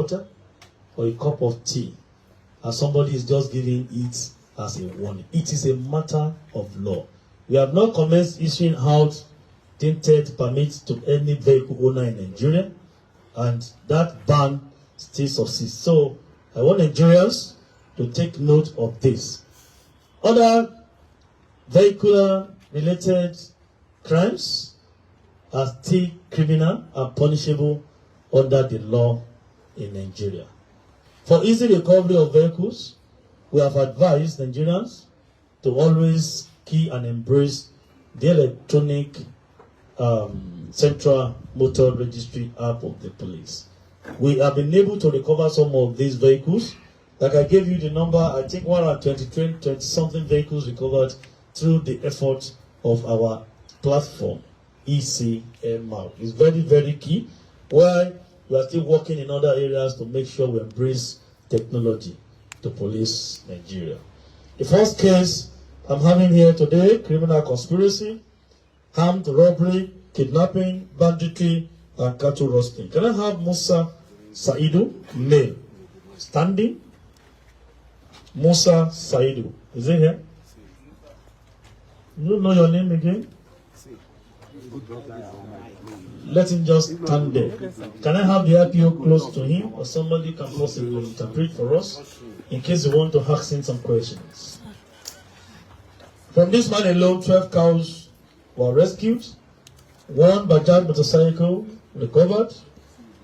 water or a cup of tea, and somebody is just giving it as a warning. It is a matter of law. We have not commenced issuing out tinted permits to any vehicle owner in Nigeria, and that ban still subsists. So I want Nigerians to take note of this. Other vehicular-related crimes are still criminal and punishable under the law in Nigeria. For easy recovery of vehicles, we have advised Nigerians to always key and embrace the electronic Central Motor Registry app of the police. We have been able to recover some of these vehicles. Like I gave you the number, I think 120 something vehicles recovered through the effort of our platform, ECMR. It's very, very key. While we are still working in other areas to make sure we embrace technology to police Nigeria. The first case I'm having here today, criminal conspiracy, armed robbery, kidnapping, banditry, and cattle roasting. Can I have Musa Saidu, male, standing? Musa Saidu. Is he here? You don't know your name again? Let him just stand there. Can I have the IPO close to him, or somebody can possibly interpret for us in case you want to ask him some questions? From this man alone, 12 cows were rescued, 1 Bajaj motorcycle recovered,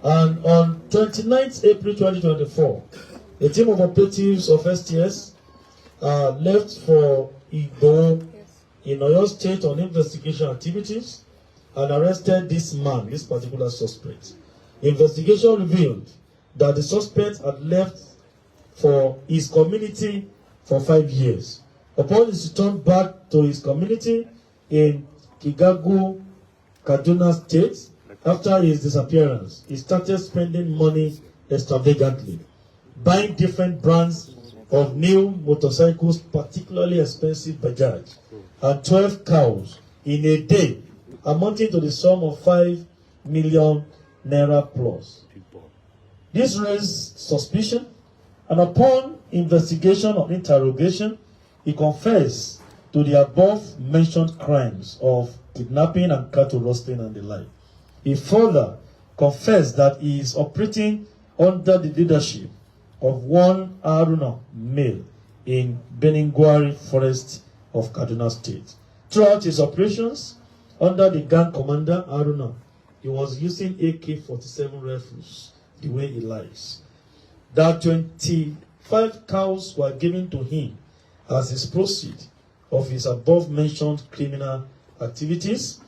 and on 29th April 2024, a team of operatives of STS left for Igbo in Oyo State on investigation activities and arrested this man, this particular suspect. Investigation revealed that the suspect had left for his community for 5 years. Upon his return back to his community in Kigagu, Kaduna State, after his disappearance, he started spending money extravagantly, buying different brands of new motorcycles, particularly expensive Bajaj, and 12 cows in a day, amounting to the sum of 5 million naira plus. This raised suspicion, and upon investigation or interrogation, he confessed to the above-mentioned crimes of kidnapping and cattle roasting and the like. He further confessed that he is operating under the leadership of one Aruna male in Beningwari Forest of Kaduna State. Throughout his operations, under the gang commander Aruna, he was using AK-47 rifles the way he likes. That 25 cows were given to him as his proceed of his above-mentioned criminal activities,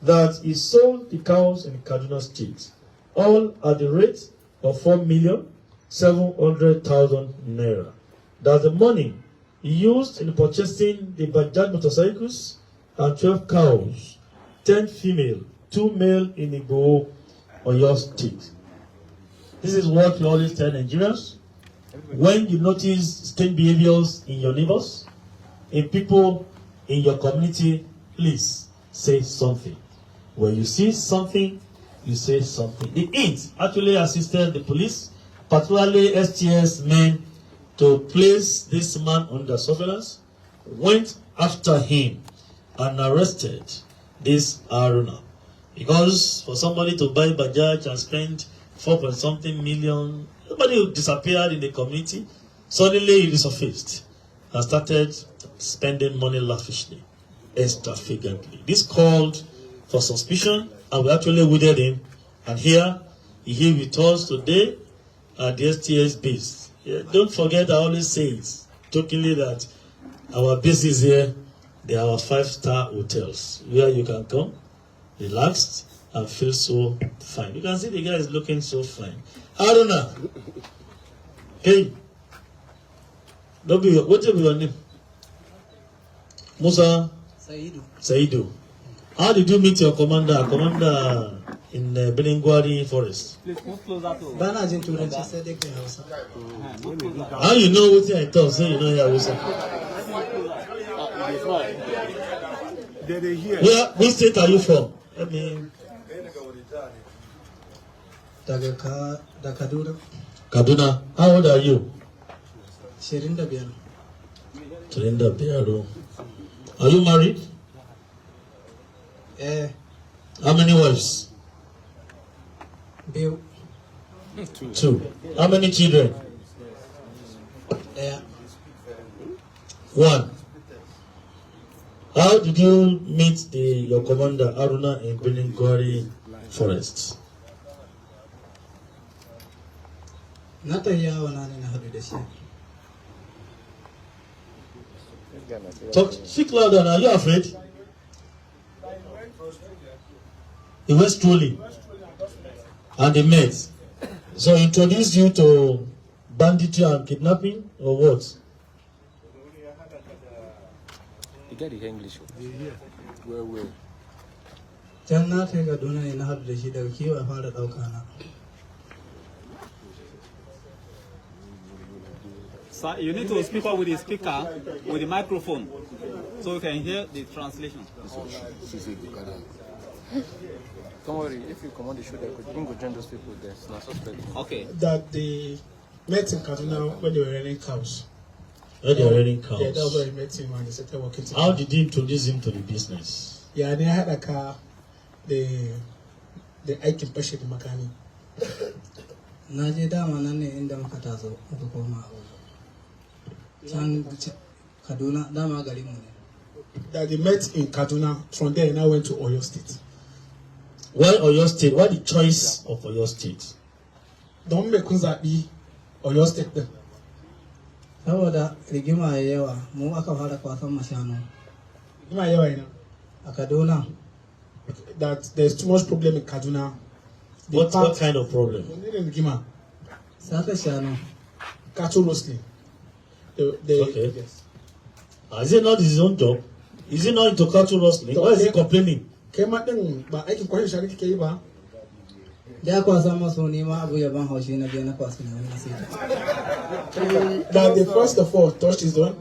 that he sold the cows in Kaduna State, all at the rate of 4,700,000 naira. That the money he used in purchasing the Bajaj motorcycles and 12 cows, 10 female, 2 male in Igbo, Oyo State. This is what we always tell Nigerians. When you notice strange behaviors in your neighbors, in people in your community, please say something. When you see something, you say something. The INT actually assisted the police, particularly STS men, to place this man under surveillance, went after him and arrested this Aruna. Because for somebody to buy Bajaj and spend 4-something million, somebody who disappeared in the community, suddenly he resurfaced and started spending money lavishly, extravagantly. This called for suspicion, and we actually weeded him. And here, he with us today at the STS base. Yeah, don't forget, I always say it, jokingly, that our base is here. They are our 5-star hotels where you can come, relaxed, and feel so fine. You can see the guy is looking so fine. I don't know. Hey, don't be, what's your name? Musa Saidu. How did you meet your commander in Beningwari Forest? Please move closer to. How you know what I thought? Say you know Hausa. Which state are you from? Kaduna. Kaduna. How old are you? Sherinda Biano. Sherinda Biano. Are you married? How many wives? Bill. Two. How many children? One. How did you meet your commander Aruna in Beningwari Forest? Not a year when I'm in a holiday. Speak louder. Are you afraid? He went strolling and they met. So he introduced you to banditry and kidnapping or what? You get the English. Well. Janna take a donor in a holiday. She does keep a father Okana. So you need to speak up with the speaker, with the microphone, so you can hear the translation. Don't worry, if you command the show, you can join those people. There's no suspect. Okay. That they met in Kaduna when they were running cows. When they were running cows? Yeah, that's where I met him and they started working together. How did he introduce him to the business? Yeah, they had a car, the aikin fashe da makani. Na je dama nan ne inda muka taso muka koma can Kaduna dama garin mu ne. That they met in Kaduna, from there now went to Oyo State. Why Oyo State? Why the choice of Oyo State? Don me kun zaɓi Oyo State din. Saboda rigima ya yawa, mu aka fara kwasan mashanu. Rigima yawa ina. A Kaduna. That there's too much problem in Kaduna. What kind of problem? Saka shanu. Cattle rustling. Okay. Yes. Is it not his own job? Is he not into cattle rustling? Why is he complaining? Kema din ba aikin kwashe shanu kike yi ba. Da kwasa maso ne ma abu ya ban haushi na biya na kwasa na wani sai. That the first of all touched his own.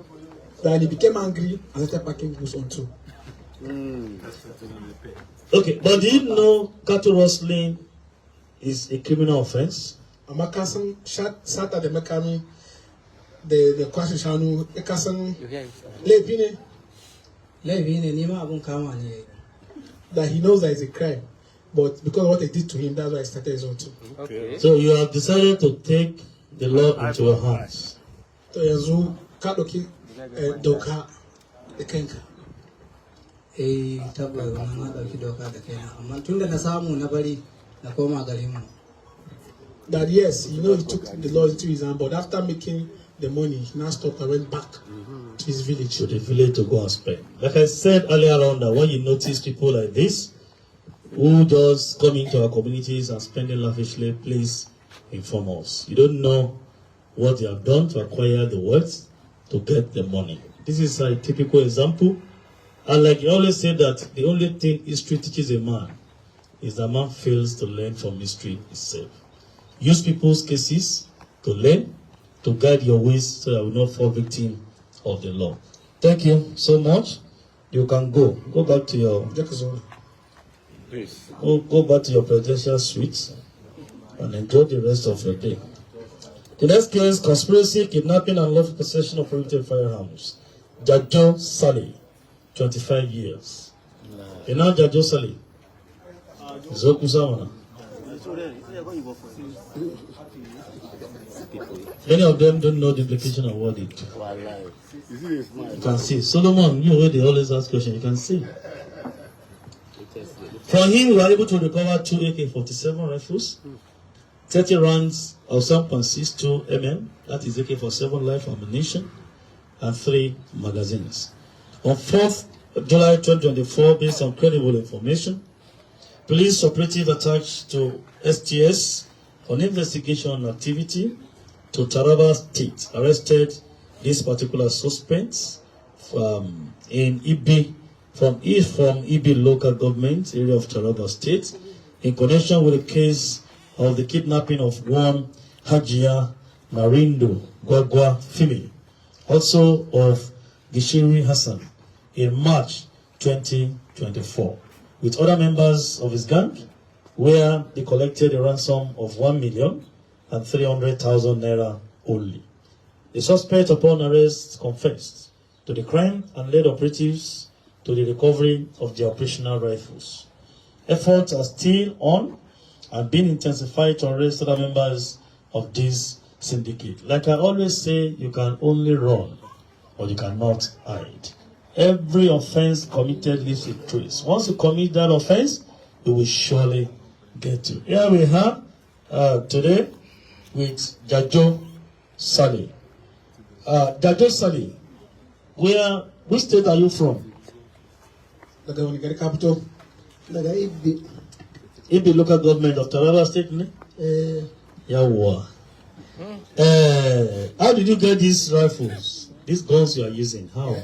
Then he became angry and started packing goods on too. Okay, but do you know cattle rustling is a criminal offense? Amakasan sata da makami the kwashe shanu ikasan laifi ne ni ma abun kama ne. That he knows that it's a crime, but because of what they did to him, that's why he started his own too. Okay. So you have decided to take the law into your hands. So yanzu ka doki doka da kanka. Tabbas wannan na dauki doka da kaina, amma tunda na samu na bari na koma garin mu. That yes, he took the law into his hand, but after making the money, he now stopped and went back to his village. To the village to go and spend. Like I said earlier on, that when you notice people like this, who just come into our communities and spending lavishly, please inform us. You don't know what they have done to acquire the wealth to get the money. This is a typical example. And like you always say that the only thing history teaches a man is that man fails to learn from history itself. Use people's cases to learn, to guide your ways so that we will not fall victim of the law. Thank you so much. You can go. Go back to your go back to your presidential suite and enjoy the rest of your day. The next case, conspiracy, kidnapping, and unlawful possession of prohibited firearms. Jajo Sali, 25 years. You know Jajo Sali? Zoku Samana. Many of them don't know the implication of what they do. You can see. Solomon, you already always ask questions. You can see. From him, we were able to recover 2 AK-47 rifles, 30 rounds of 7.62 mm, that is AK-47 live ammunition, and 3 magazines. On 4th July 2024, based on credible information, police operative attached to STS on investigation activity to Taraba State arrested this particular suspect in Ibi, from Ibi local government area of Taraba State in connection with the case of the kidnapping of one Hajia Marindo Gwagwa family, also of Gishiri Hassan in March 2024, with other members of his gang, where they collected a ransom of 1 million and 300,000 naira only. The suspect, upon arrest, confessed to the crime and led operatives to the recovery of the operational rifles. Efforts are still on and being intensified to arrest other members of this syndicate. Like I always say, you can only run, or you cannot hide. Every offense committed leaves a trace. Once you commit that offense, you will surely get to. Here we have today with Jajo Sali. Jajo Sali, which state are you from? The capital. Ibi local government of Taraba State, ne? Yawa. How did you get these rifles? These guns you are using? How?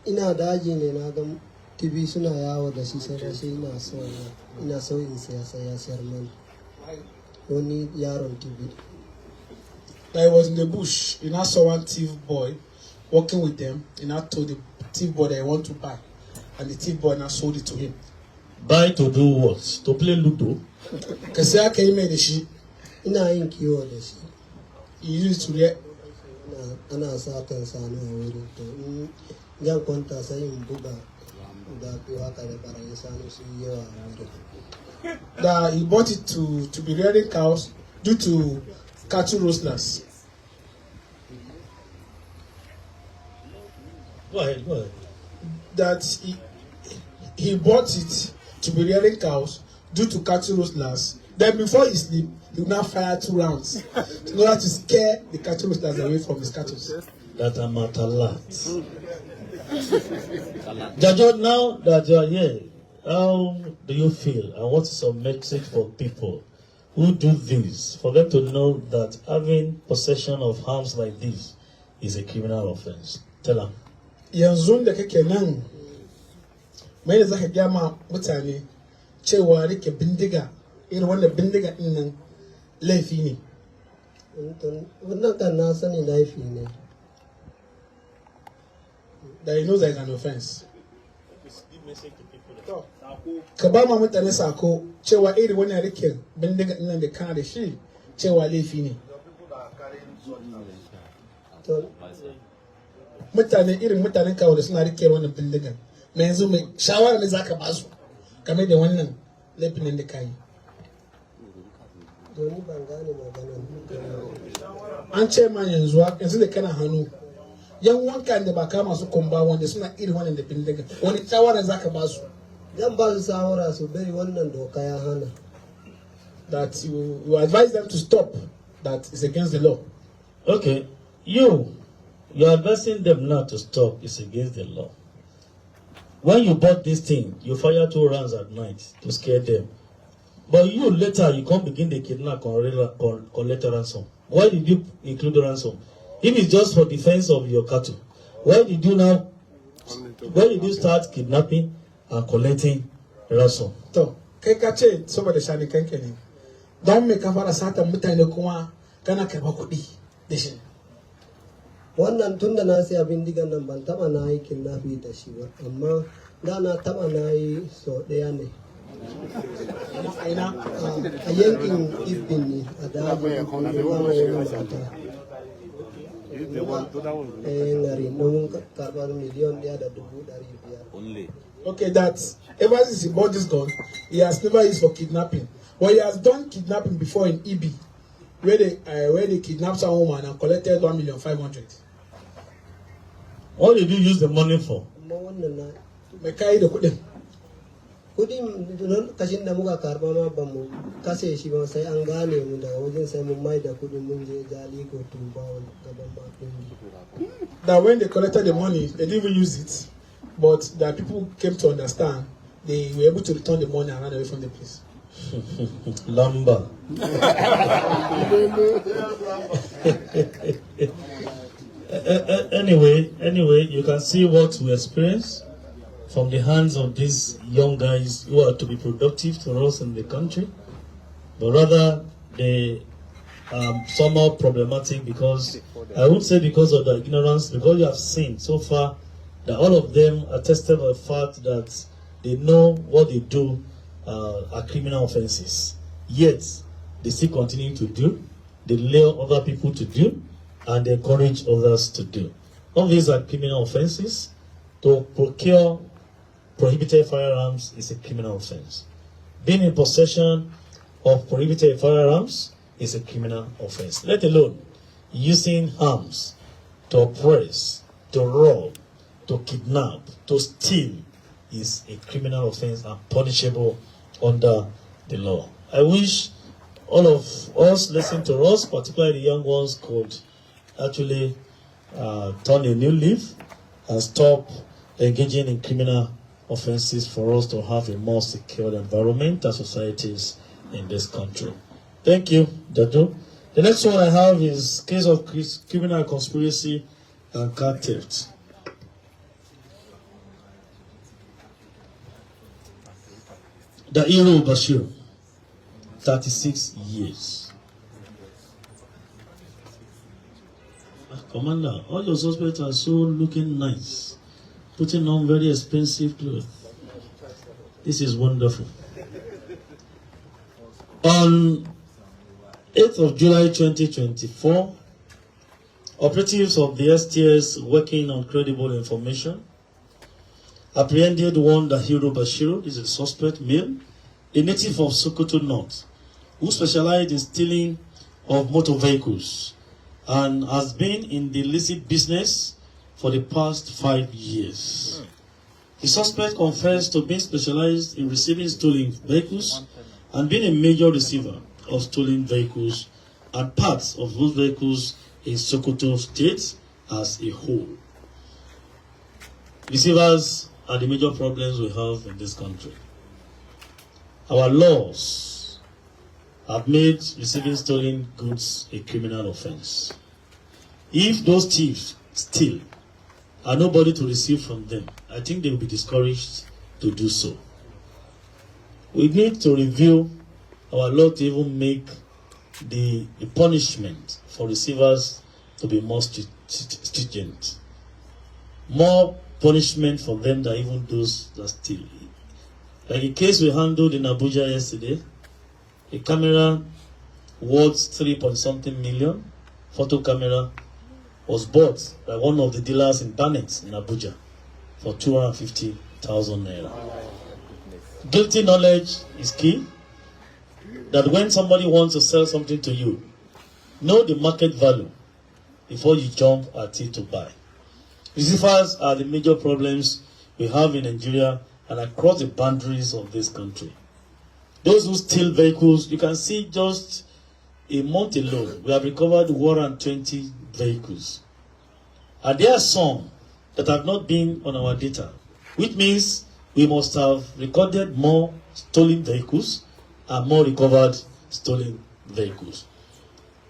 Ina daji ne na ga TV suna yawo da shi sai ina so in saya sayar mani wani yaron TV. I was in the bush, and I saw one thief boy working with them, and I told the thief boy that I want to buy, and the thief boy now sold it to him. Buy to do what? To play Ludo? Kasi aka yi mai da shi. Ina yin kiwo da shi. He used to get. Ana sa kan sanu a wurin to in jan kwanta sai in buga da biyu haka da barayin sanu su yi yawa a wurin. That he bought it to be rearing cows due to cattle rustlers. Go ahead. That he bought it to be rearing cows due to cattle rustlers. Then before he sleep, he will now fire 2 rounds in order to scare the cattle rustlers away from his cattle. That I'm at a lot. Jajo, now that you are here, how do you feel? And what is your message for people who do this, for them to know that having possession of arms like this is a criminal offense? Tell them. Yanzu da kake nan, mai da zaka gaya ma mutane cewa rike bindiga, irin wannan bindiga din nan laifi ne. Wannan kan na sani laifi ne. That he knows that it's an offense. Ka ba ma mutane sako cewa irin wannan rike bindiga din nan da kana da shi cewa laifi ne. Mutanen kawo da suna rike wannan bindigan. Mai yanzu mai shawara ne zaka ba su game da wannan laifin da kai. An ce ma yanzu da kana hannu yan wanka da ba kama su kumba wanda suna irin wannan da bindigan. Wani shawara zaka ba su? Zan ba su shawara su bari wannan doka ya hana. That you advise them to stop. That is against the law. Okay, you're advising them not to stop. It's against the law. When you bought this thing, you fire 2 rounds at night to scare them. But you later, you can't begin the kidnap collect ransom. Why did you include the ransom? If it's just for defense of your cattle, why did you start kidnapping and collecting ransom? To, kai ka ce saboda shani kanka ne. Don me ka fara satan mutane kuma kana karba kuɗi da shi. Wannan tun da na siya bindigan nan ban taba na yi kidnapping da shi ba, amma da na taba na yi sau ɗaya ne. A yankin Ibin ne a dajin ngari mun karbar miliyon ɗaya da $500,000. Okay, that ever since he bought this gun, he has never used for kidnapping. But he has done kidnapping before in Ibi, where they kidnapped some woman and collected 1,500,000. What did you use the money for? Mai kai da kuɗin. Kudin kashin da muka karba ma ba mu kashe shi ba sai an gane mu daga wajen sai mun mai da kudin mun je jali ko tuba gaban bakin. That when they collected the money, they didn't even use it, but that people came to understand, they were able to return the money and ran away from the place. Lumber. Anyway, you can see what we experience from the hands of these young guys who are to be productive to us in the country, but rather they are somehow problematic because, I would say because of the ignorance, because you have seen so far that all of them attested the fact that they know what they do are criminal offenses. Yet, they still continue to do, they lure other people to do, and they encourage others to do. All these are criminal offenses. To procure prohibited firearms is a criminal offense. Being in possession of prohibited firearms is a criminal offense. Let alone using arms to oppress, to rob, to kidnap, to steal is a criminal offense and punishable under the law. I wish all of us listening to us, particularly the young ones, could actually turn a new leaf and stop engaging in criminal offenses for us to have a more secure environment and societies in this country. Thank you, Dadu. The next one I have is case of criminal conspiracy and car theft. The hero Bashir, 36 years. Commander, all your suspects are so looking nice, putting on very expensive clothes. This is wonderful. On 8th of July 2024, operatives of the STS working on credible information apprehended one Dahiru Bashiru, this is a suspect male, a native of Sokoto North, who specialized in stealing of motor vehicles and has been in the illicit business for the past 5 years. The suspect confessed to being specialized in receiving stolen vehicles and being a major receiver of stolen vehicles and parts of those vehicles in Sokoto State as a whole. Receivers are the major problems we have in this country. Our laws have made receiving stolen goods a criminal offense. If those thieves steal and nobody to receive from them, I think they will be discouraged to do so. We need to review our law to even make the punishment for receivers to be more stringent. More punishment for them than even those that steal. Like a case we handled in Abuja yesterday, a camera worth 3-point-something million, photo camera, was bought by one of the dealers in Barnett in Abuja for 250,000 naira. Guilty knowledge is key. That when somebody wants to sell something to you, know the market value before you jump at it to buy. Receivers are the major problems we have in Nigeria and across the boundaries of this country. Those who steal vehicles, you can see just a month alone, we have recovered 120 vehicles. And there are some that have not been on our data, which means we must have recorded more stolen vehicles and more recovered stolen vehicles.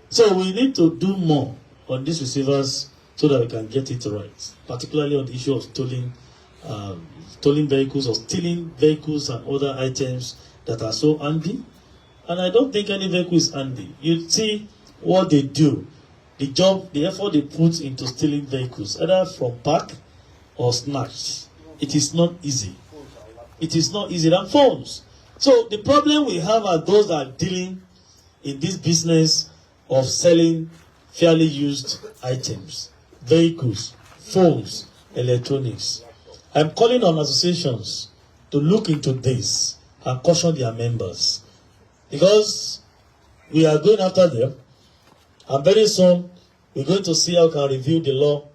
So we need to do more on these receivers so that we can get it right, particularly on the issue of stolen vehicles or stealing vehicles and other items that are so handy. And I don't think any vehicle is handy. You see what they do, the job, the effort they put into stealing vehicles, either from park or snatched. It is not easy. It is not easy than phones. So the problem we have are those that are dealing in this business of selling fairly used items, vehicles, phones, electronics. I'm calling on associations to look into this and caution their members, because we are going after them, and very soon we're going to see how we can review the law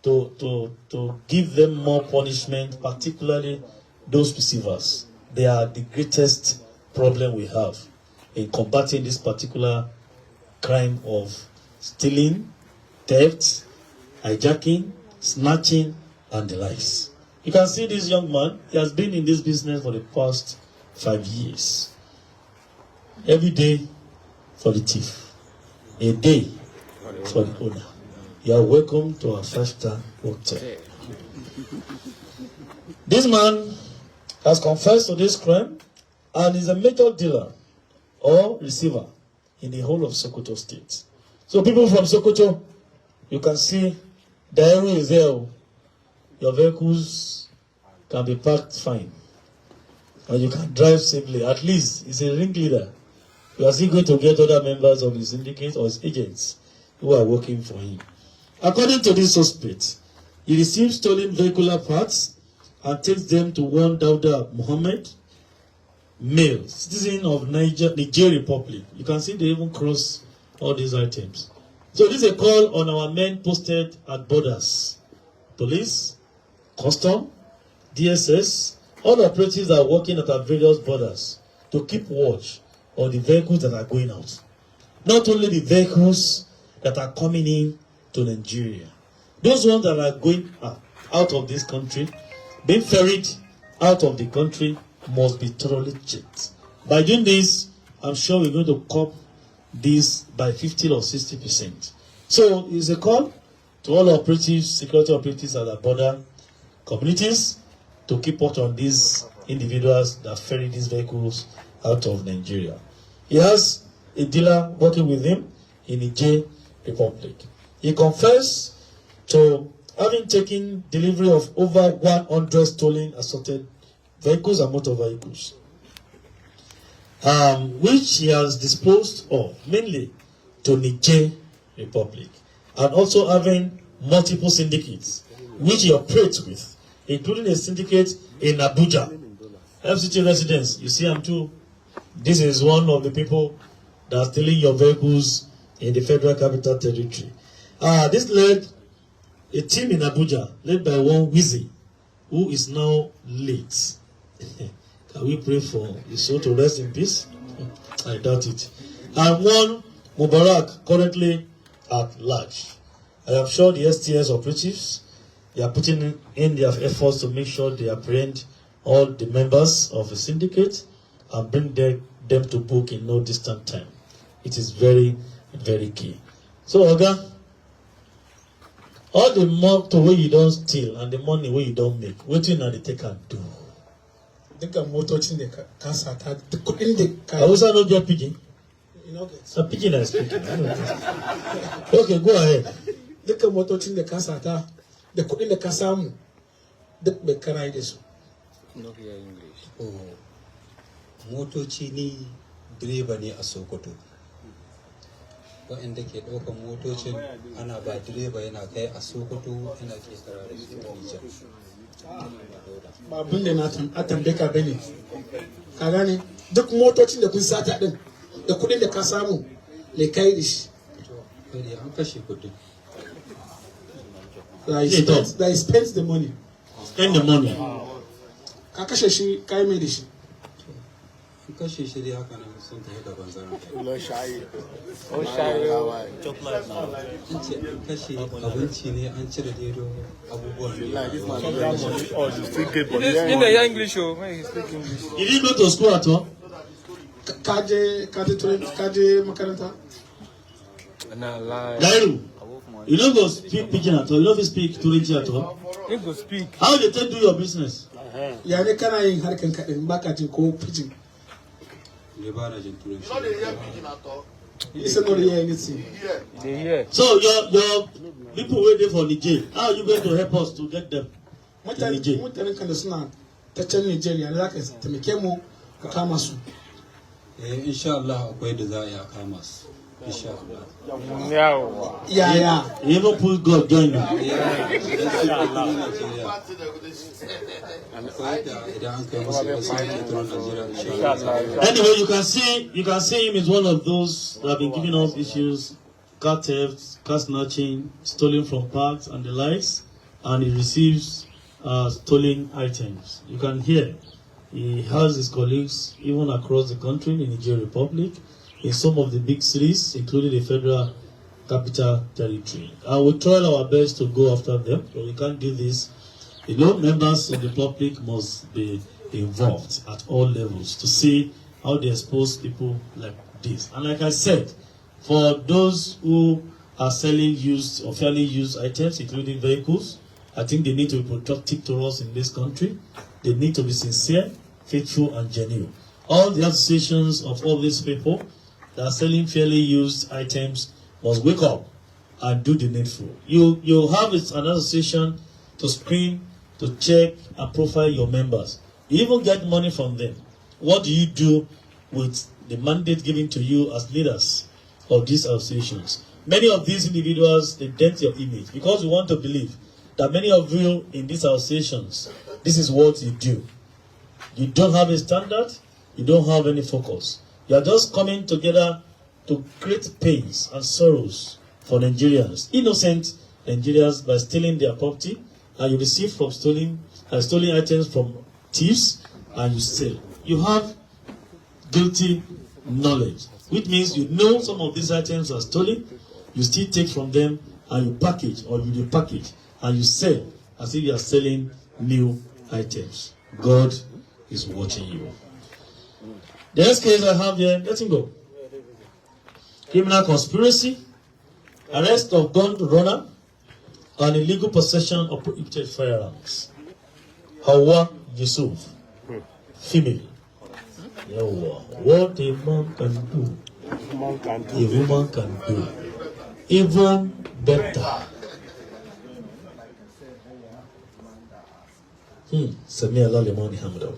to give them more punishment, particularly those receivers. They are the greatest problem we have in combating this particular crime of stealing, theft, hijacking, snatching, and the likes. You can see this young man, he has been in this business for the past 5 years. Every day for the thief, a day for the owner. You are welcome to our 5-star hotel. This man has confessed to this crime and is a major dealer or receiver in the whole of Sokoto State. So people from Sokoto, you can see the area is there. Your vehicles can be parked fine. and you can drive safely. At least he's a ringleader. You are still going to get other members of his syndicate or his agents who are working for him. According to this suspect, he receives stolen vehicular parts and takes them to one Dauda Muhammad, male, citizen of Niger Republic. You can see they even cross all these items. So this is a call on our men posted at borders. Police, custom, DSS, all operatives are working at our various borders to keep watch on the vehicles that are going out. Not only the vehicles that are coming in to Nigeria. Those ones that are going out of this country, being ferried out of the country, must be thoroughly checked. By doing this, I'm sure we're going to curb this by 50 or 60%. So it's a call to all operatives, security operatives at the border communities to keep watch on these individuals that ferry these vehicles out of Nigeria. He has a dealer working with him in Niger Republic. He confessed to having taken delivery of over 100 stolen assorted vehicles and motor vehicles, which he has disposed of mainly to Niger Republic, and also having multiple syndicates which he operates with, including a syndicate in Abuja. FCT residents, you see him too. This is one of the people that are stealing your vehicles in the Federal Capital Territory. This led a team in Abuja, led by one Wizzy, who is now late. Can we pray for his soul to rest in peace? I doubt it. And one Mubarak, currently at large. I am sure the STS operatives, they are putting in their efforts to make sure they apprehend all the members of the syndicate and bring them to book in no distant time. It is very, very key. So, Oga, all the motor where you don't steal and the money where you don't make, what you know they take and do? Duka motocin da ka sata da kuɗin da ka I also not get pidgin. you know get A pidgin I speak. Okay, go ahead. duka motocin da ka sata da kuɗin da ka samu duk bai kana da su. No hear English. Motoci ni direba ne a Sokoto. Waɗanda ke ɗaukan motocin ana ba direba yana kai a Sokoto yana ke kara da su Nijar. Ba abin da na tambaye ka bane. Ka gane duk motocin da kun sata din da kuɗin da ka samu le kai da shi. Kai dai an kashe kuɗin. They spent the money. Spend the money. Ka kashe shi kai mai da shi. An kashe shi dai haka nan sun tafi da banzaran kai. Oh, shy. An ce an kashe abinci ne an cire dedo abubuwan In the English, oh, when he speak English. You didn't go to school at all? Ka je makaranta. Nah, lie. Dairu, you don't go speak pidgin at all. You don't speak Turanci at all. He go speak. How they take do your business? Ya ne kana yin harkan kaɗin baka jin ko pidgin. ne ba na jin turanci. It's not here anything. They hear. So your people waiting for Niger, how are you going to help us to get them to Niger? Mutanen kan da suna ta can Nigeria ne za ka taimake mu ka kama su. Insha Allah akwai da za a yi a kama su. Insha Allah. Yeah. You even put God join you. Anyway, you can see him is one of those that have been giving us issues, car theft, car snatching, stolen from parks and the likes, and he receives stolen items. You can hear he has his colleagues even across the country in Niger Republic, in some of the big cities, including the Federal Capital Territory. And we try our best to go after them, but we can't do this. You know, members of the public must be involved at all levels to see how they expose people like this. And like I said, for those who are selling used or fairly used items, including vehicles, I think they need to be productive to us in this country. They need to be sincere, faithful, and genuine. All the associations of all these people that are selling fairly used items must wake up and do the needful. You have an association to screen, to check, and profile your members. You even get money from them. What do you do with the mandate given to you as leaders of these associations? Many of these individuals, they dent your image because we want to believe that many of you in these associations, this is what you do. You don't have a standard, you don't have any focus. You are just coming together to create pains and sorrows for Nigerians, innocent Nigerians, by stealing their property, and you receive from stolen items from thieves, and you sell. You have guilty knowledge, which means you know some of these items are stolen, you still take from them, and you package, or you repackage, and you sell as if you are selling new items. God is watching you. The next case I have here, let him go. Criminal conspiracy, arrest of gun runner, and illegal possession of prohibited firearms. Hawa Yusuf, female. What a man can do, a woman can do even better. Sami Allah Limani Hamdo.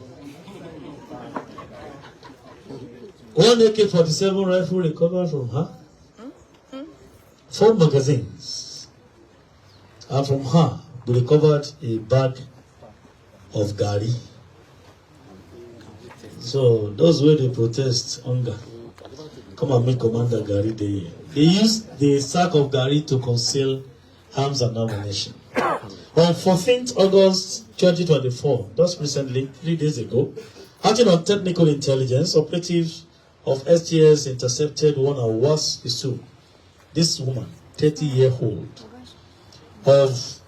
One AK-47 rifle recovered from her. 4 magazines. And from her, we recovered a bag of gari. So those where they protest hunger, come and make Commander Gari. They used the sack of gari to conceal arms and ammunition. On 14th August 2024, just recently, 3 days ago, acting on technical intelligence, operatives of STS intercepted one Awas Isu, this woman, 30-year-old, of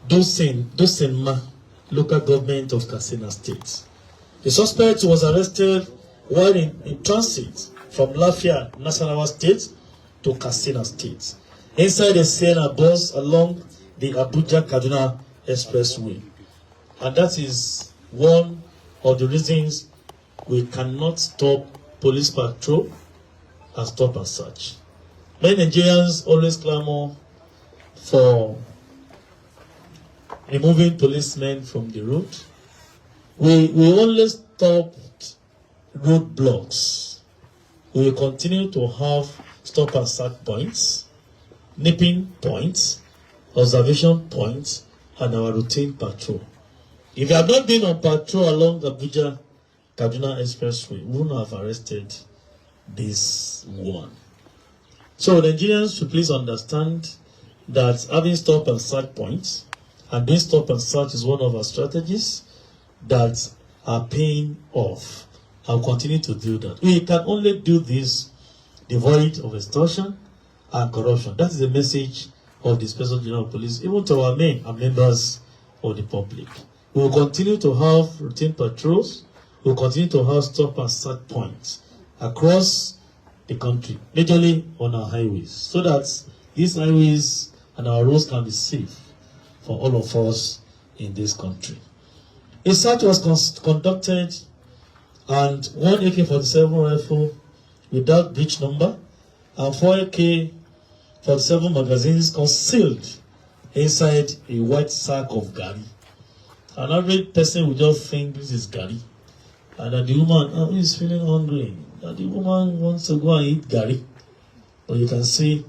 Dosenma, local government of Katsina State. The suspect was arrested while in transit from Lafia, Nasarawa State, to Katsina State, inside a Sienna bus along the Abuja-Kaduna Expressway. And that is one of the reasons we cannot stop police patrol and stop and search. Many Nigerians always clamor for removing policemen from the road. We only stopped roadblocks. We will continue to have stop and search points, nipping points, observation points, and our routine patrol. If you have not been on patrol along the Abuja-Kaduna Expressway, we wouldn't have arrested this woman. So Nigerians should please understand that having stop and search points and doing stop and search is one of our strategies that are paying off. I'll continue to do that. We can only do this devoid of extortion and corruption. That is the message of the Special General Police, even to our men and members of the public. We will continue to have routine patrols. We will continue to have stop and search points across the country, majorly on our highways, so that these highways and our roads can be safe for all of us in this country. A search was conducted, and one AK-47 rifle without breech number and 4 AK-47 magazines concealed inside a white sack of gari. An average person would just think this is gari, and that the woman is feeling hungry, that the woman wants to go and eat gari. But you can see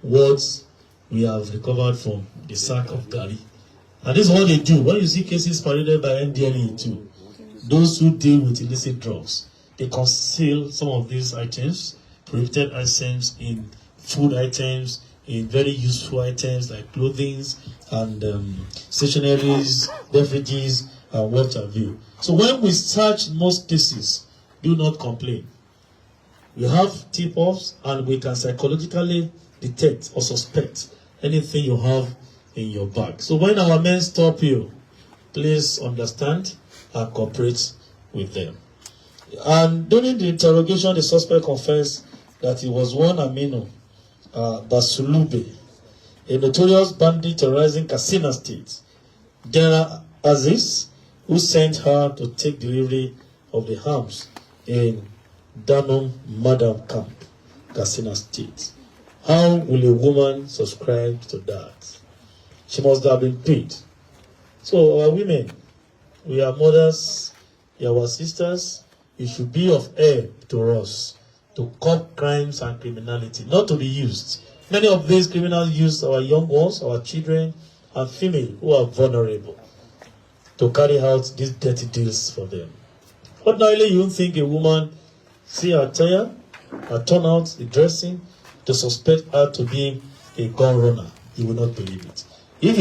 what we have recovered from the sack of gari. And this is what they do. When you see cases paraded by NDLE too, those who deal with illicit drugs, they conceal some of these items, prohibited items, in food items, in very useful items like clothing and stationaries, beverages, and what have you. So when we search most cases, do not complain. We have tip-offs, and we can psychologically detect or suspect anything you have in your bag. So when our men stop you, please understand and cooperate with them. And during the interrogation, the suspect confessed that he was one Aminu Basulube, a notorious bandit terrorizing Katsina State, General Aziz, who sent her to take delivery of the arms in Danon Madam Camp, Katsina State. How will a woman subscribe to that? She must have been paid. So our women, we are mothers, you're our sisters, you should be of help to us to curb crimes and criminality, not to be used. Many of these criminals use our young ones, our children, and female who are vulnerable to carry out these dirty deals for them. Ordinarily, you won't think a woman see her attire, her turnout, the dressing, to suspect her to be a gun runner. You will not believe it. If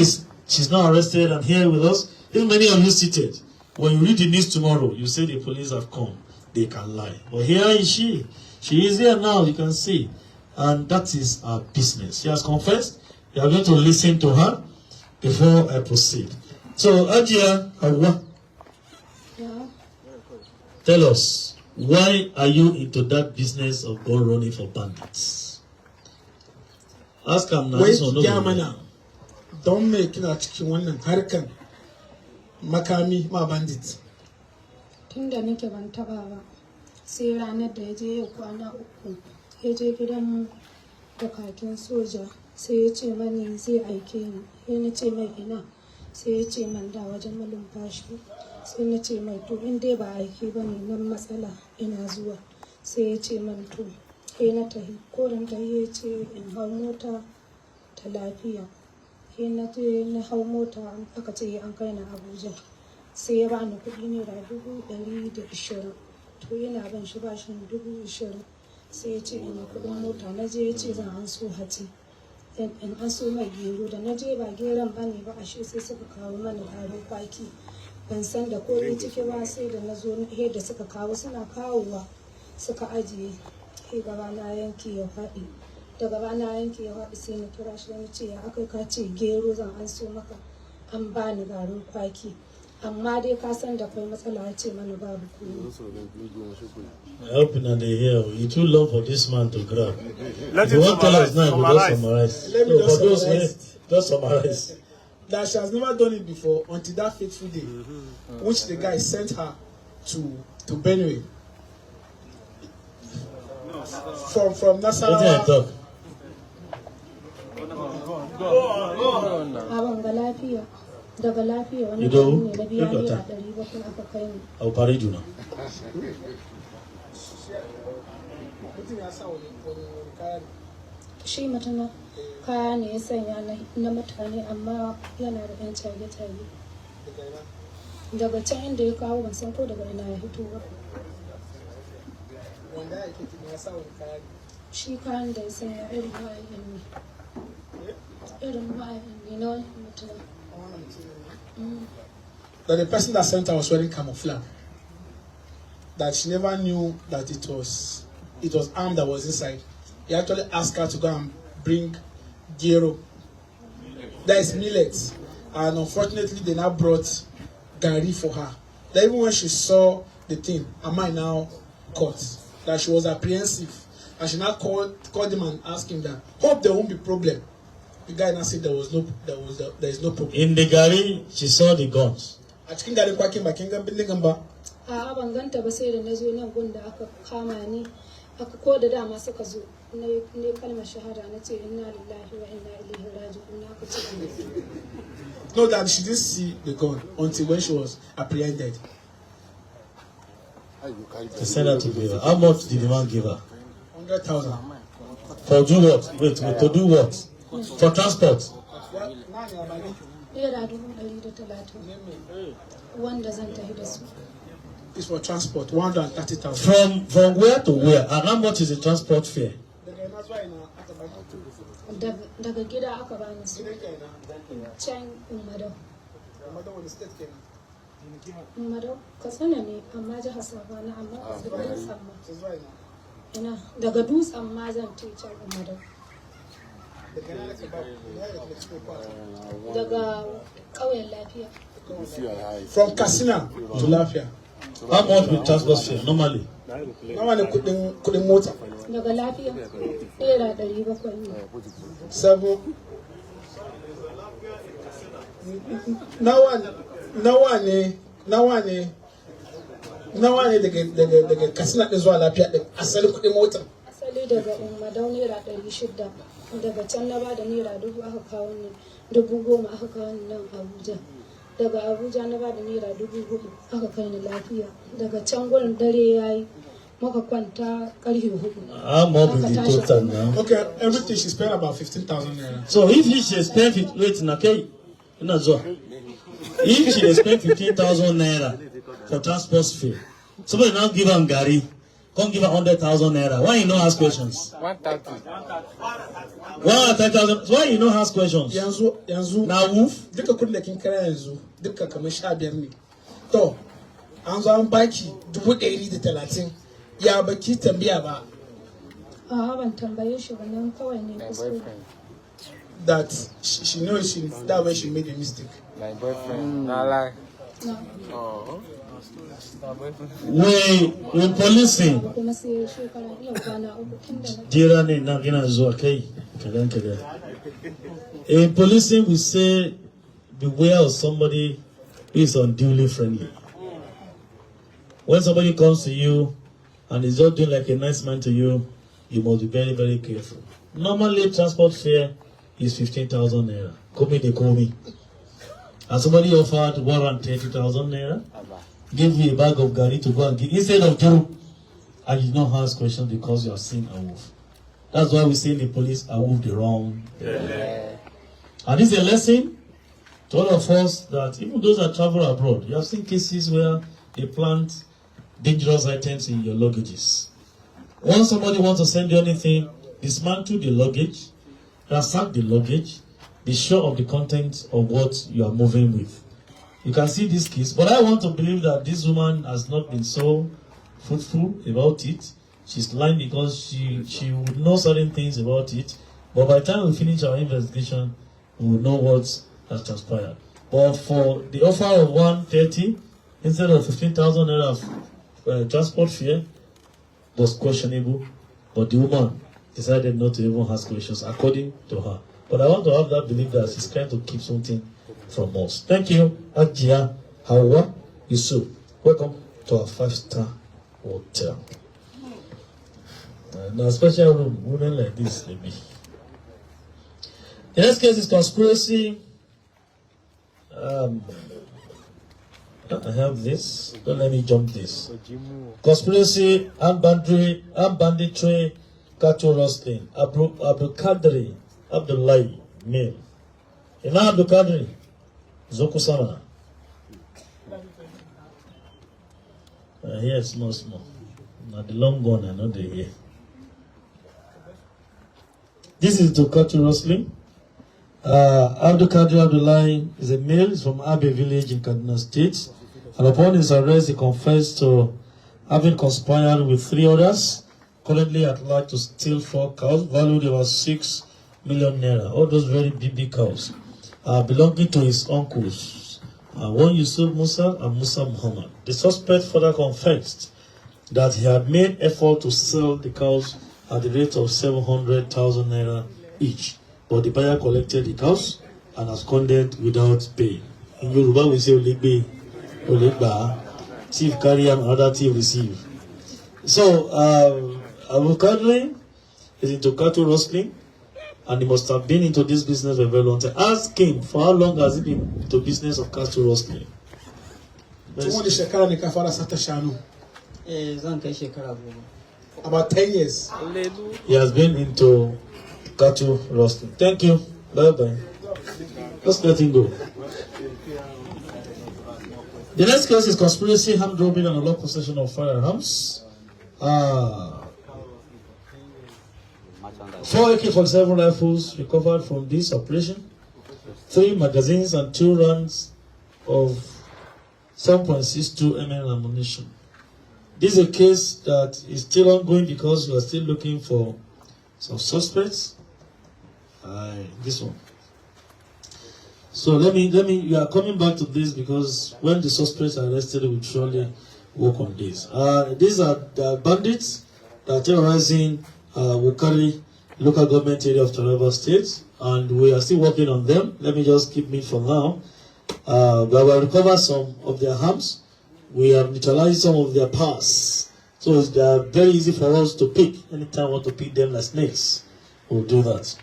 she's not arrested and here with us, if many of you seated, when you read the news tomorrow, you say the police have come. They can lie. But here is she. She is here now, you can see. And that is our business. She has confessed. You are going to listen to her before I proceed. So, Ajia, Hawa, tell us, why are you into that business of gun running for bandits? Ask him now. Wait, Yamana, don't make it a chicken one and hurricane. Makami, my bandit. Tunda nake ban taba ba, sai ranar da ya je ya kwana uku, ya je gidan da kakin soja, sai ya ce mani zai aike ni, sai na ce mai ina, sai ya ce man da wajen malumfashi, sai na ce mai to in dai ba aiki ba ne nan matsala ina zuwa, sai ya ce man to sai na tahi, ko dan tahi ya ce in hau mota ta lafiya, sai na je na hau mota aka ce an kai na Abuja. Sai ya bani kuɗi naira 120, to yana ban shi bashin 20,000, sai ya ce ina kuɗin mota, na je ya ce zan an so hatsi in an so mai gero, da na je ba geron ba ne ba, ashe sai suka kawo mana garin kwaki, ban san da komai ciki ba, sai da na zo da suka kawo suna kawowa suka ajiye, sai gaba na yanke ya faɗi, da gaba na yanke ya faɗi sai na kira shi na ce ya aka ka ce gero zan an so maka, an bani garin kwaki, amma dai ka san da kai matsala ya ce mana babu kuɗi. I hope they hear. You too long for this man to grab. If you want to tell us now, we just summarize. Let me just summarize. Just summarize. That she has never done it before until that fateful day, which the guy sent her to Benue. From Nasarawa. Talk. Abin ga lafiya, daga lafiya wani You do? ne na biya naira 700 aka kai ni. I'll parade you now. Shi mutum kaya ne ya sanya na mutane amma yana da ɗan tage-tage. Daga can inda ya kawo ban san ko daga ina ya hito ba. Shi kayan da ya sanya irin ma'ayin ne. Irin ma'ayin ne na wani mutum. That the person that sent her was wearing camouflage. That she never knew that it was arm that was inside. He actually asked her to go and bring gero. That is millet. And unfortunately, they now brought gari for her. That even when she saw the thing, Amai now caught. That she was apprehensive. And she now called him and asked him that, hope there won't be problem. The guy now said there is no problem. In the gari, she saw the guns. A cikin garin kwakin bakin gan bindigan ba. A'a ban ganta ba sai da na zo nan gun da aka kama ni, aka ko da dama suka zo ne kalmar shahada na ce inna lillahi wa inna ilaihi raji'un, na ka ce No, that she didn't see the gun until when she was apprehended. To send her to give her. How much did the man give her? 100,000. For do what? Wait, to do what? For transport. naira 130 wanda zan tafi da su. It's for transport, 130,000. From where to where? And how much is the transport fare? Daga gida aka bani su can Umadau Katsina ne amma jihar Savana, amma daga dutsen ma ina daga dutsen ma zan ce can Umadau, daga ƙauyen lafiya. From Katsina to Lafia. How much will transport fare normally? Nawa ne kudin mota? Daga lafiya naira 700 ne. Sabo. Nawa ne daga Katsina din zuwa Lafiya din asali kudin mota? Asali daga Umadau naira 600, daga can na bada naira 1000 aka kawo ni, 10,000 aka kawo ni nan Abuja. daga Abuja na ba da naira 4,000 aka kai ni lafiya. Daga can gurin dare yayi muka kwanta karfe 4. How much is the total now? Okay, everything she spent about 15,000 naira. So if she spent it, wait, okay, if she spent 15,000 naira for transport fee, somebody now give her Gary, come give her 100,000 naira. Why you not ask questions? 130,000. Why you not ask questions? Yanzu. Now woof. Duka kudin da kin kira yanzu, duka kamar 15 ne. To, an zo an baki 130. Ya baki tambaya ba. Ban tambaye shi ba nan kawai ne kuskure. That she knows that way she made a mistake. My boyfriend. Nah, lie. No. Oh. We policing. Kuma sai shekara yau kwana 3 tun da Jira ne na gina zuwa kai kadan. In policing, we say beware of somebody who is unduly friendly. When somebody comes to you and is just doing like a nice man to you, you must be very, very careful. Normally, transport fare is 15,000 naira. They call me. And somebody offered 130,000 naira, give you a bag of gari to go and give. Instead of Jeru, and you don't ask questions because you have seen a wolf. That's why we say in the police, a wolf the wrong. Yeah. And this is a lesson to all of us that even those that travel abroad, you have seen cases where they plant dangerous items in your luggages. Once somebody wants to send you anything, dismantle the luggage, ransack the luggage, be sure of the content of what you are moving with. You can see this case, but I want to believe that this woman has not been so fruitful about it. She's lying because she would know certain things about it, but by the time we finish our investigation, we will know what has transpired. But for the offer of 130 instead of 15,000 naira of transport fare was questionable, but the woman decided not to even ask questions according to her. But I want to have that belief that she's trying to keep something from us. Thank you, Ajia Hawa Yusuf. Welcome to our 5-star hotel. Now, a special room, women like this, maybe. The next case is conspiracy. I have this. Don't let me jump this. Conspiracy, armed banditry, cattle rustling. Abdul Qadri, Abdullahi, male. Imam Abdul Qadri, Zoku Samana. Here, small. Not the long one, and not the here. This is the cattle rustling. Abdul Qadri Abdullahi is a male. He's from Abe village in Kaduna State. And upon his arrest, he confessed to having conspired with 3 others, currently at large, to steal 4 cows, valued about 6 million naira. All those very big cows, belonging to his uncles, one Yusuf Musa and Musa Muhammad. The suspect further confessed that he had made effort to sell the cows at the rate of 700,000 naira each, but the buyer collected the cows and absconded without paying. In Yoruba, we say Oligbe, Oligba, thief carry and other thief receive. So, Abu Qadri is into cattle rustling, and he must have been into this business for a very long time. Ask him, for how long has he been into business of cattle rustling? About 10 years. He has been into cattle rustling. Thank you. Bye-bye. Let's let him go. The next case is conspiracy, hand robbing, and unlawful possession of firearms. 4 AK-47 rifles recovered from this operation. 3 magazines and 2 rounds of 7.62 mm ammunition. This is a case that is still ongoing because we are still looking for some suspects. This one. So let me. We are coming back to this because when the suspects are arrested, we will surely work on this. These are the bandits that are terrorizing Wukari local government area of Taraba State, and we are still working on them. Let me just keep me for now. But we have recovered some of their arms. We have neutralized some of their powers. So they are very easy for us to pick. Anytime we want to pick them like snakes, we'll do that.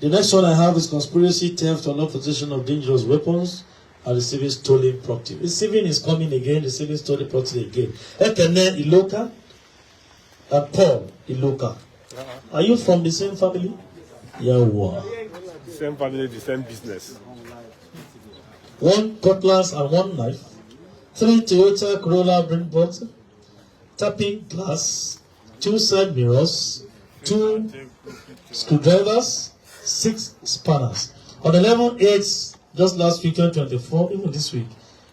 The The next one I have is conspiracy, theft, or non possession of dangerous weapons, and receiving stolen property. Receiving is coming again, receiving stolen property again. Ekene Iloka and Paul Iloka. Are you from the same family? Yeah. Same family, the same business. 1 cutlass and 1 knife. 3 Toyota Corolla Brentbox. Tapping glass. 2 side mirrors. 2 screwdrivers. 6 spanners. On 11/8, just last week, 2024, even this week,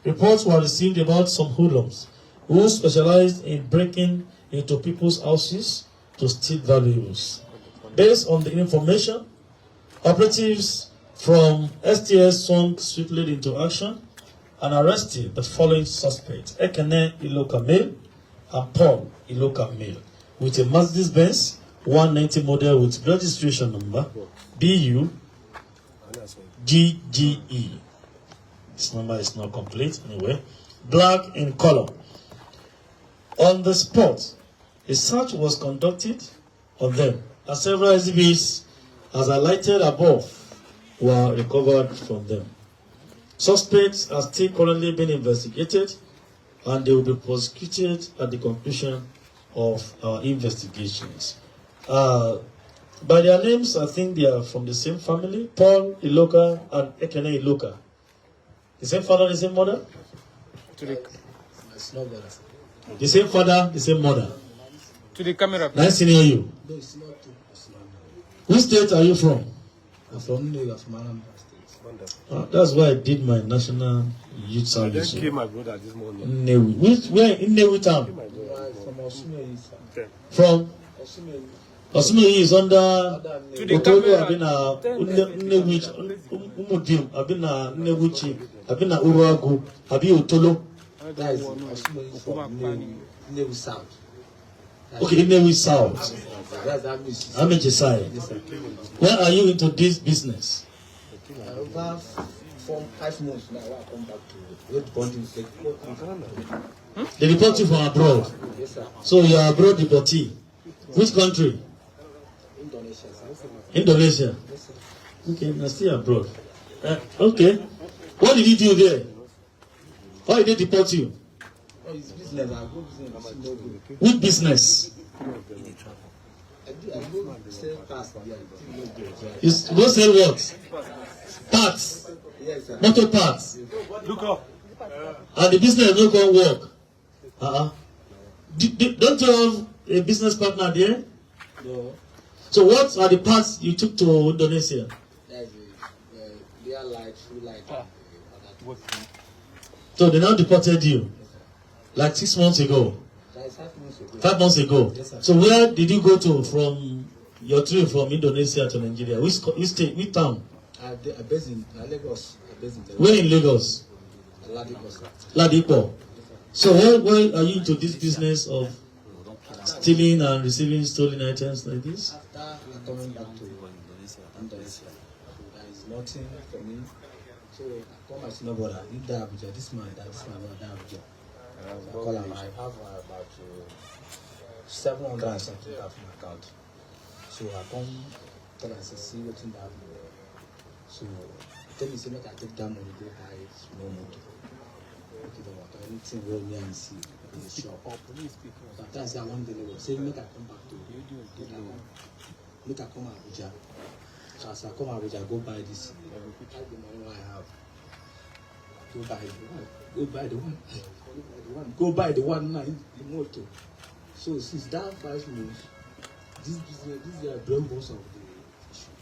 reports were received about some hoodlums who specialized in breaking into people's houses to steal valuables. Based on the information, operatives from STS swung swiftly into action and arrested the following suspects: Ekene Iloka male and Paul Iloka male, with a Mercedes-Benz 190 model with registration number BU-GGE. This number is not complete anyway. Black in color. On the spot, a search was conducted on them, and several exhibits, as highlighted above, were recovered from them. Suspects are still currently being investigated, and they will be prosecuted at the conclusion of our investigations. By their names, I think they are from the same family: Paul Iloka and Ekene Iloka. The same father, the same mother? It's not better. The same father, the same mother. To the camera. Nice to hear you. No, it's not true. It's not. Which state are you from? I'm from New York, from Anambra State. That's why I did my national youth I service. just came my brother this morning. Nnewi. Where in Nnewi town? From Osumeyi, sir. From Osumeyi. Osumeyi is under To the Otolo. camera. I've been Nnewi, Umudim. I've been Nnewuchi. I've been Uruagu. I've been Otolo. That is Osumeyi from Nnewi South. Okay, Nnewi South. That's that means. I'm Jesiah. Yes, sir. Where are you into this business? Over 5 months now, I come back to wait bonding. They report you from abroad. Yes, sir. So you are abroad deportee. Which country? Indonesia, sir. Indonesia. Yes, sir. Okay, I'm still abroad. Okay. What did you do there? Why did they deport you? Oh, it's business. I go business. Which business? I go sell cars there. You go sell what? Parts. Yes, sir. Motor parts. Look up. And the business no go work. Don't you have a business partner there? No. So what are the parts you took to Indonesia? That's they are like full like. So they now deported you. Like 6 months ago. That is 5 months ago. 5 months ago. Yes, sir. So where did you go to from your trip from Indonesia to Nigeria? Which state, which town? I based in Lagos. I based in Where in Lagos? Lagos, sir. Ladipo. So why are you into this business of stealing and receiving stolen items like this? After coming back to Indonesia, there is nothing for me. So I call my senior brother. He died Abuja. This man died Abuja. I call him. I have about 700 and something of my account. So I come tell him, see what in that. So tell me, say make I take that money go buy no motor. Anything wey me and see in the shop. Sometimes I want the Lagos. Say make I come back to make I come Abuja. So as I come Abuja, go buy this. Take the money I have. Go buy the one. Go buy the one now in the motor. So since that 5 months, this is the brain boss of the issue.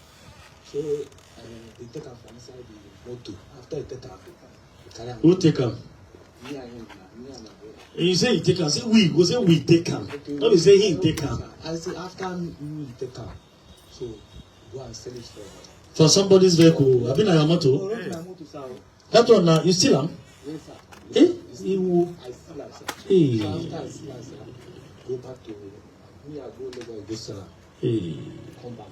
So they take her from inside the motor. After they take her, they carry her. Who take them? Me and You say he take them. Say we. Go say we take them. Not be say he take them. I say after me take her. So go and sell it For somebody's vehicle. I been your motor. No, not my motor, sir. That one now you steal them? Yes, sir. Eh? I still have, sir. Hey. So after I still have, sir, go back to me. I go Lagos, go sell her. Hey. Come back.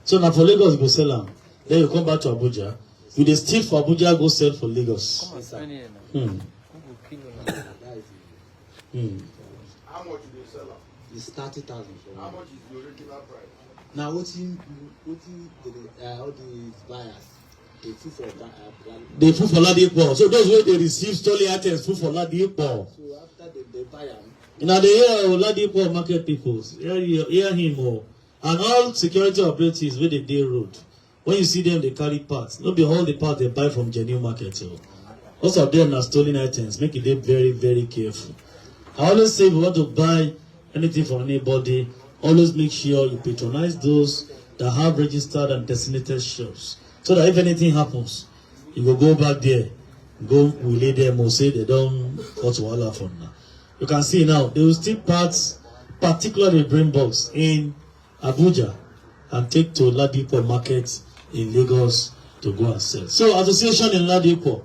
So now for Lagos you go sell them. Then you come back to Abuja. You dey steal for Abuja, go sell for Lagos. Yes, sir. Hmm. That is Hmm. How much do you sell them? it's 30,000. How much is the original price? Now, what the all the buyers, they food for they food for Ladipo. So those where they receive stolen items, food for Ladipo. So after they buy them. Now they hear Ladipo market people, hear him more. And all security operatives where they road. When you see them, they carry parts. Not be all the parts they buy from genuine market. So most of them are stolen items. Make it very, very careful. I always say if you want to buy anything from anybody, always make sure you patronize those that have registered and designated shops. So that if anything happens, you will go back there, go relay them or say they don't cut wahala for now. You can see now, they will still parts, particularly brain box in Abuja and take to Ladipo market in Lagos to go and sell. So association in Ladipo,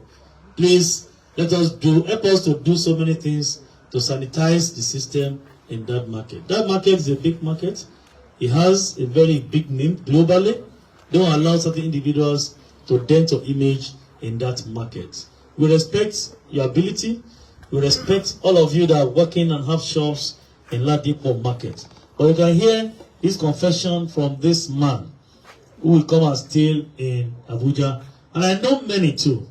please help us to do so many things to sanitize the system in that market. That market is a big market. It has a very big name globally. Don't allow certain individuals to dent your image in that market. We respect your ability. We respect all of you that are working and have shops in Ladipo market. But you can hear this confession from this man who will come and steal in Abuja. And I know many too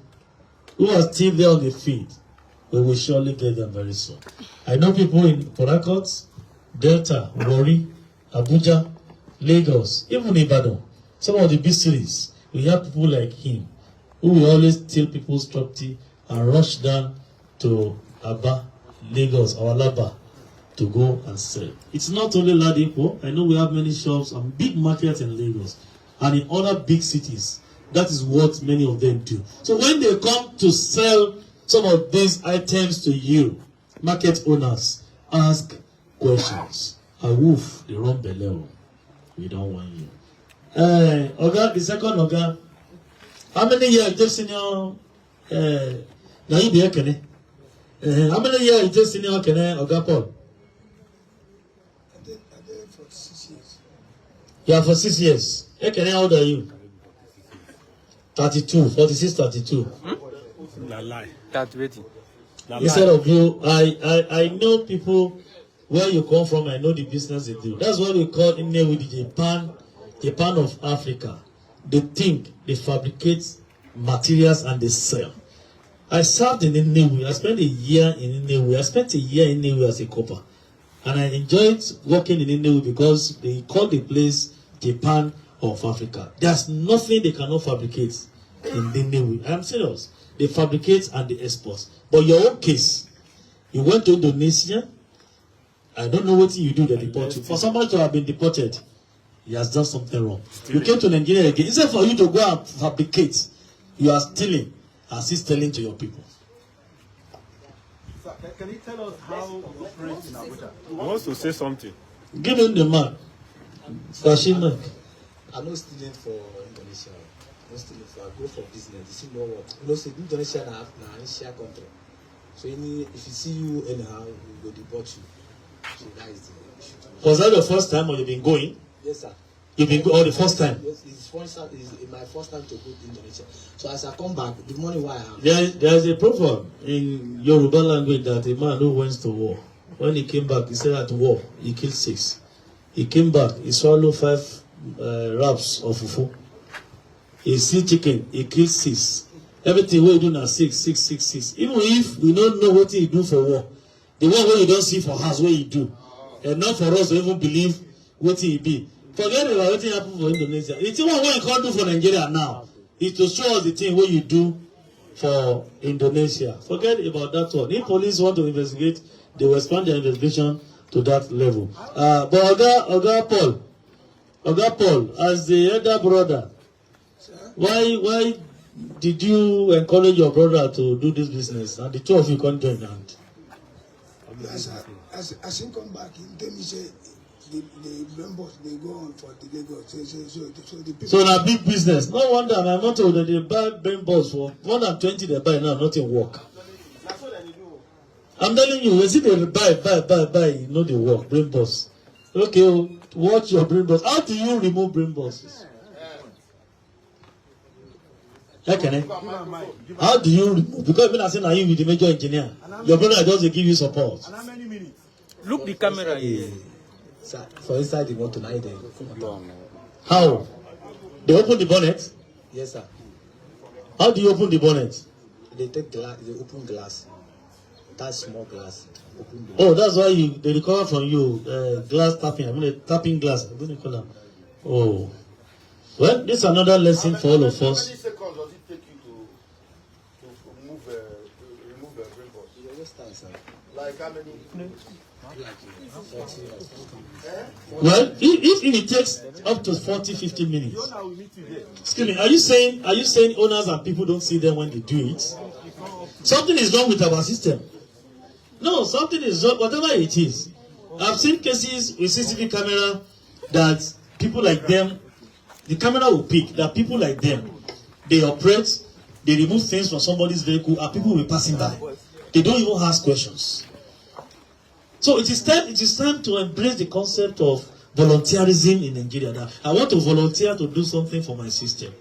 who are still there on the field. We will surely get them very soon. I know people in Port Harcourt, Delta, Warri, Abuja, Lagos, even Ibadan, some of the big cities. We have people like him who will always steal people's property and rush down to Aba, Lagos, or Alaba to go and sell. It's not only Ladipo. I know we have many shops and big markets in Lagos and in other big cities. That is what many of them do. So when they come to sell some of these items to you, market owners, ask questions. A wolf, they run below. We don't want you. Oga, the second Oga, how many years just senior? Now you be a kene. How many years just senior kene Oga Paul? I did for 6 years. Yeah, for 6 years. Kene, how old are you? 32, 46, 32. Na lie. That's waiting. Instead of you, I know people where you come from. I know the business they do. That's what we call in there with the Japan of Africa. They think, they fabricate materials and they sell. I served in Nnewi. I spent a year in Nnewi. I spent a year in Nnewi as a copper. And I enjoyed working in Nnewi because they call the place Japan of Africa. There's nothing they cannot fabricate in Nnewi. I'm serious. They fabricate and they export. But your own case, you went to Indonesia. I don't know what you do they deport you. For somebody to have been deported, he has done something wrong. You came to Nigeria again. Instead for you to go and fabricate, you are stealing and still telling to your people. Sir, can you tell us how you operate in Abuja? He wants to say something. Give him the man. Flashing mic. I'm not stealing for Indonesia. I'm not stealing for, I go for business. You see more work. You know, say Indonesia na share country. So if you see you anyhow, we go deport you. So that is the issue. Was that the first time or you've been going? Yes, sir. You've been going the first time? Yes, it's my first time to go to Indonesia. So as I come back, the money why I have. There is a proverb in Yoruba language that a man who went to war, when he came back, he said at war, he killed 6. He came back, he swallowed 5 wraps of fufu. He see chicken, he killed 6. Everything we do now 6, 6, 6, 6. Even if we don't know what he do for war, the one where you don't see for house, what he do, and not for us to even believe what he be. Forget about what happened for Indonesia. The thing what you can't do for Nigeria now is to show us the thing what you do for Indonesia. Forget about that one. If police want to investigate, they will expand their investigation to that level. But Oga Paul, as the elder brother, why did you encourage your brother to do this business and the two of you can't join hand? As I come back, they say the members they go on for the Lagos. So na big business. No wonder my motto that they buy brain balls for more than 20 they buy now, nothing work. I'm telling you, you see they buy, you know they work, brain balls. Okay, watch your brain balls. How do you remove brain balls? How do you remove? Because when I say now you with the major engineer, your brother just give you support. Look the camera here. So, for inside the motor, now they How? They open the bonnet? Yes, sir. How do you open the bonnet? They take glass, they open glass. That small glass. Open the Oh, that's why they recover from you glass tapping. I mean, tapping glass. What do you call that? Oh. Well, this is another lesson for all of us. How many seconds does it take you to remove the brain box? You understand, sir? Like how many? Well, if it takes up to 40-50 minutes. Excuse me, are you saying owners and people don't see them when they do it? Something is wrong with our system. No, something is wrong, whatever it is. I've seen cases with CCTV camera that people like them, the camera will pick that people like them, they operate, they remove things from somebody's vehicle, and people will be passing by. They don't even ask questions. So it is time to embrace the concept of volunteerism in Nigeria. That I want to volunteer to do something for my system.